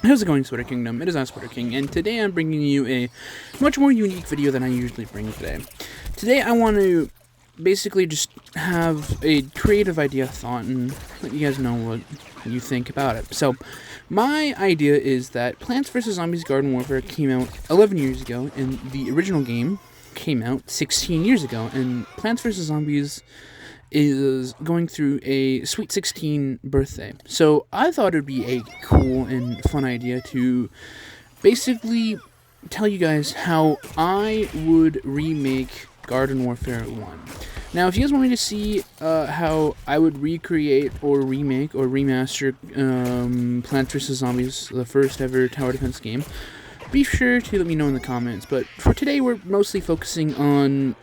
How's it going, Sweater Kingdom? It is I, Sweater King, and today I'm bringing you a much more unique video than I usually bring today. Today I want to basically just have a creative idea thought and let you guys know what you think about it. So, my idea is that Plants vs. Zombies Garden Warfare came out 11 years ago, and the original game came out 16 years ago, and Plants vs. Zombies is going through a Sweet 16 birthday. So I thought it would be a cool and fun idea to basically tell you guys how I would remake Garden Warfare 1. Now, if you guys want me to see how I would recreate or remake or remaster Plants vs. Zombies, the first ever tower defense game, be sure to let me know in the comments. But for today, we're mostly focusing on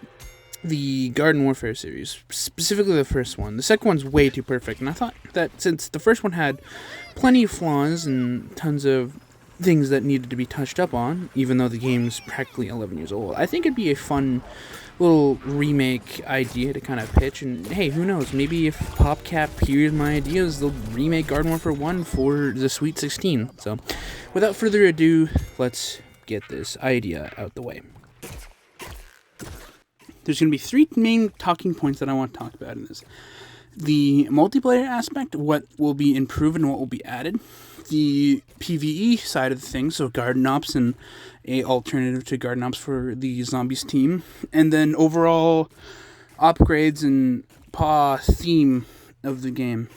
the Garden Warfare series, specifically the first one. The second one's way too perfect, and I thought that since the first one had plenty of flaws and tons of things that needed to be touched up on, even though the game's practically 11 years old, I think it'd be a fun little remake idea to kind of pitch. And hey, who knows, maybe if PopCap hears my ideas, they'll remake Garden Warfare 1 for the Sweet 16. So, without further ado, let's get this idea out the way. There's going to be three main talking points that I want to talk about in this. The multiplayer aspect, what will be improved and what will be added. The PvE side of the things, so Garden Ops and a alternative to Garden Ops for the Zombies team. And then overall upgrades and theme of the game.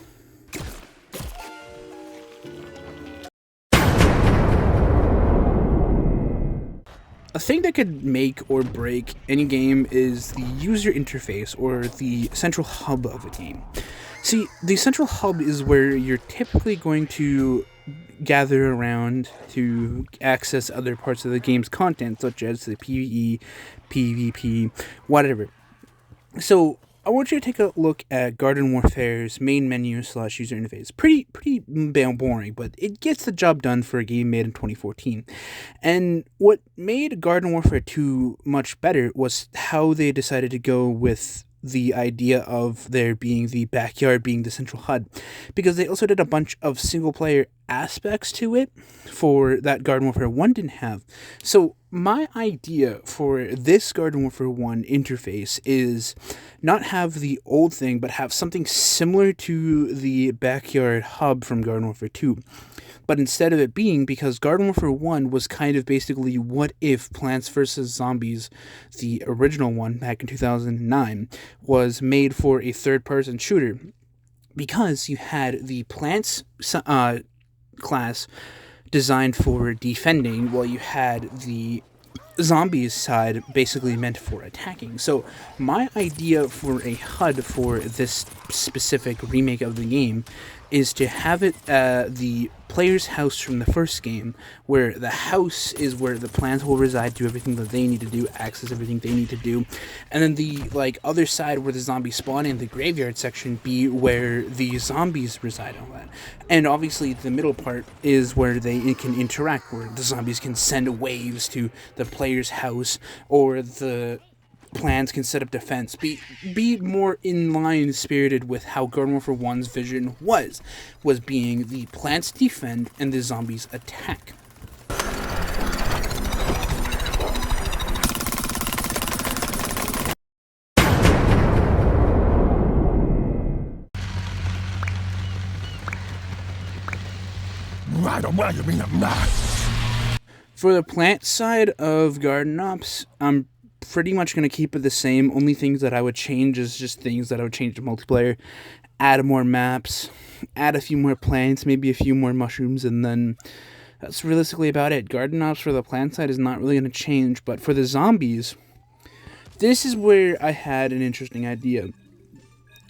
A thing that could make or break any game is the user interface, or the central hub of a game. See, the central hub is where you're typically going to gather around to access other parts of the game's content, such as the PvE, PvP, whatever. So, I want you to take a look at Garden Warfare's main menu / user interface. Pretty boring, but it gets the job done for a game made in 2014. And what made Garden Warfare 2 much better was how they decided to go with the idea of there being the backyard being the central HUD, because they also did a bunch of single player aspects to it for that Garden Warfare 1 didn't have. So my idea for this Garden Warfare 1 interface is not have the old thing, but have something similar to the backyard hub from Garden Warfare 2. But instead of it being, because Garden Warfare 1 was kind of basically what if Plants vs. Zombies, the original one back in 2009, was made for a third-person shooter. Because you had the Plants class designed for defending, while you had the Zombies side basically meant for attacking. So my idea for a HUD for this specific remake of the game is to have it the player's house from the first game, where the house is where the plants will reside, do everything that they need to do, access everything they need to do, and then the other side where the zombies spawn in, the graveyard section, be where the zombies reside on that. And obviously the middle part is where they can interact, where the zombies can send waves to the player's house, or the plans can set up defense, be more in line spirited with how Garden Warfare 1's vision was being the plants defend and the zombies attack. For the plant side of Garden Ops, I'm pretty much going to keep it the same. Only things that I would change is just things that I would change to multiplayer. Add more maps, add a few more plants, maybe a few more mushrooms, and then that's realistically about it. Garden Ops for the plant side is not really going to change, but for the zombies, this is where I had an interesting idea.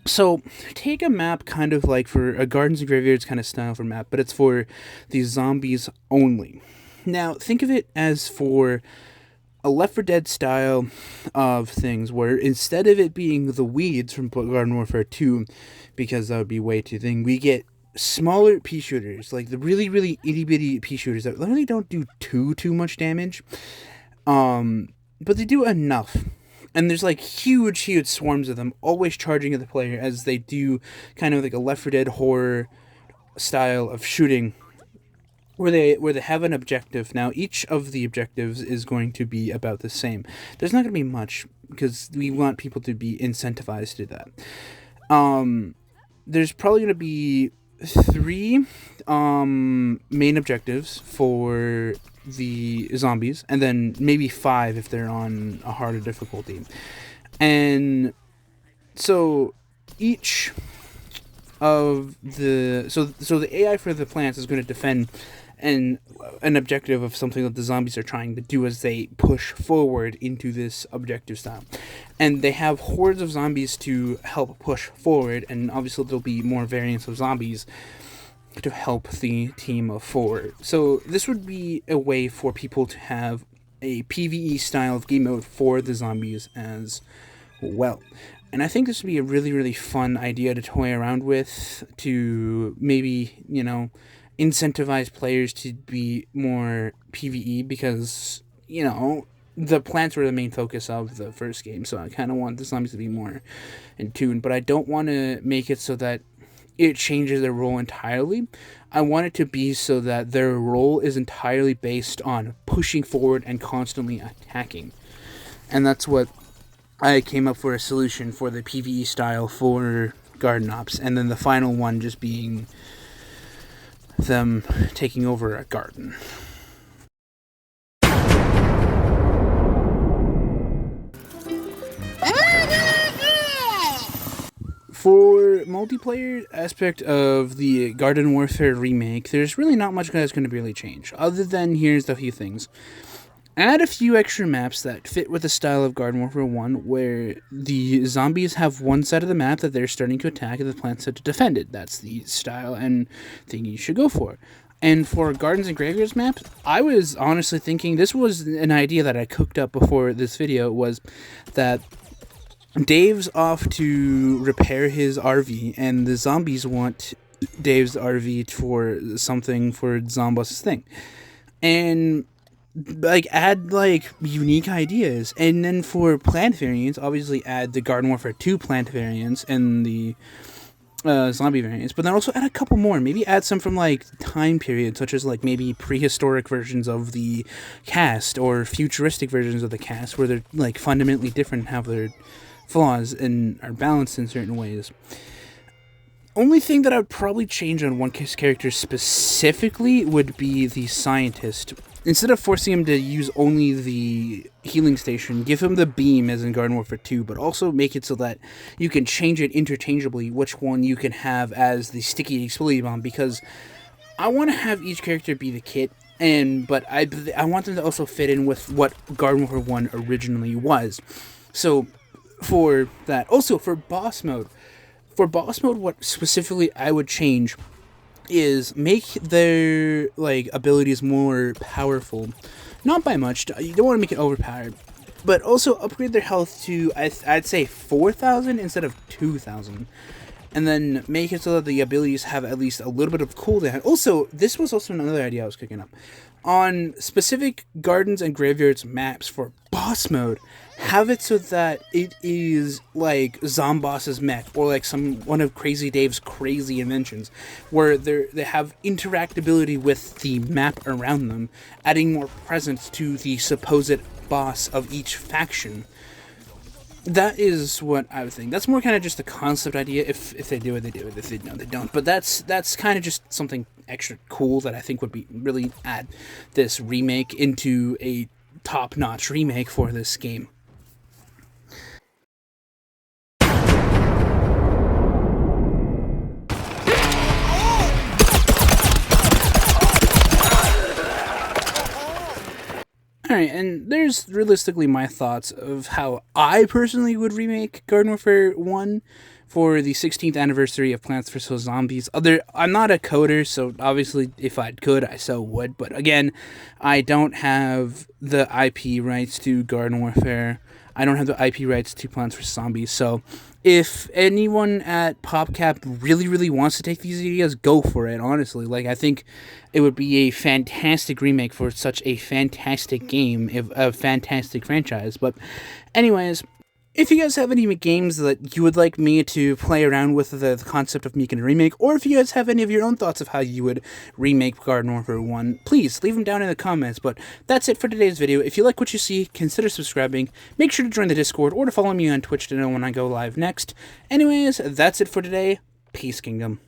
So, take a map kind of like for a Gardens and Graveyards kind of style for map, but it's for the zombies only. Now, think of it as for a Left 4 Dead style of things, where instead of it being the weeds from Garden Warfare 2, because that would be way too thing, we get smaller pea shooters, like the really, really itty-bitty pea shooters that literally don't do too much damage, but they do enough. And there's like huge swarms of them, always charging at the player as they do kind of like a Left 4 Dead horror style of shooting where they have an objective. Now each of the objectives is going to be about the same. There's not going to be much because we want people to be incentivized to do that. There's probably going to be three main objectives for the zombies, and then maybe five if they're on a harder difficulty. And so each of the AI for the plants is going to defend an objective of something that the zombies are trying to do as they push forward into this objective style. And they have hordes of zombies to help push forward, and obviously there'll be more variants of zombies to help the team of four. So this would be a way for people to have a PvE style of game mode for the zombies as well. And I think this would be a really, really fun idea to toy around with, to maybe, incentivize players to be more PvE, because, the plants were the main focus of the first game, so I kind of want the zombies to be more in tune, but I don't want to make it so that it changes their role entirely. I want it to be so that their role is entirely based on pushing forward and constantly attacking. And that's what I came up for a solution for the PvE style for Garden Ops, and then the final one just being them taking over a garden. For multiplayer aspect of the Garden Warfare remake, there's really not much that's going to really change, other than here's a few things. Add a few extra maps that fit with the style of Garden Warfare 1, where the zombies have one side of the map that they're starting to attack and the plants have to defend it. That's the style and thing you should go for. And for Gardens and Graveyards maps, I was honestly thinking, this was an idea that I cooked up before this video, was that Dave's off to repair his RV, and the zombies want Dave's RV for something for Zomboss's thing. And add unique ideas, and then for plant variants, obviously add the Garden Warfare 2 plant variants and the zombie variants, but then also add a couple more. Maybe add some from time periods, such as maybe prehistoric versions of the cast or futuristic versions of the cast, where they're fundamentally different and have their flaws and are balanced in certain ways. Only thing that I would probably change on one character specifically would be the scientist. Instead of forcing him to use only the healing station, give him the beam as in Garden Warfare 2, but also make it so that you can change it interchangeably which one you can have as the sticky explosive bomb, because I want to have each character be the kit, but I want them to also fit in with what Garden Warfare 1 originally was. So for that, also for boss mode, what specifically I would change is make their abilities more powerful, not by much. You don't want to make it overpowered, but also upgrade their health to I'd say 4,000 instead of 2,000, and then make it so that the abilities have at least a little bit of cooldown. Also, this was also another idea I was cooking up on specific Gardens and Graveyards maps for boss mode. Have it so that it is like Zomboss's mech, or one of Crazy Dave's crazy inventions, where they have interactability with the map around them, adding more presence to the supposed boss of each faction. That is what I would think. That's more kind of just a concept idea. If they do it, they do it. If they don't, they don't. But that's kind of just something extra cool that I think would be really add this remake into a top-notch remake for this game. Alright, and there's realistically my thoughts of how I personally would remake Garden Warfare 1 for the 16th anniversary of Plants vs. Zombies. I'm not a coder, so obviously if I could, I so would. But again, I don't have the IP rights to Garden Warfare. I don't have the IP rights to Plants vs. Zombies, so if anyone at PopCap really, really wants to take these ideas, go for it, honestly. I think it would be a fantastic remake for such a fantastic game, a fantastic franchise. But anyways, If you guys have any games that you would like me to play around with the concept of making a remake, or if you guys have any of your own thoughts of how you would remake Garden Warfare 1, please leave them down in the comments. But that's it for today's video. If you like what you see, consider subscribing. Make sure to join the Discord or to follow me on Twitch to know when I go live next. Anyways, that's it for today. Peace, Kingdom.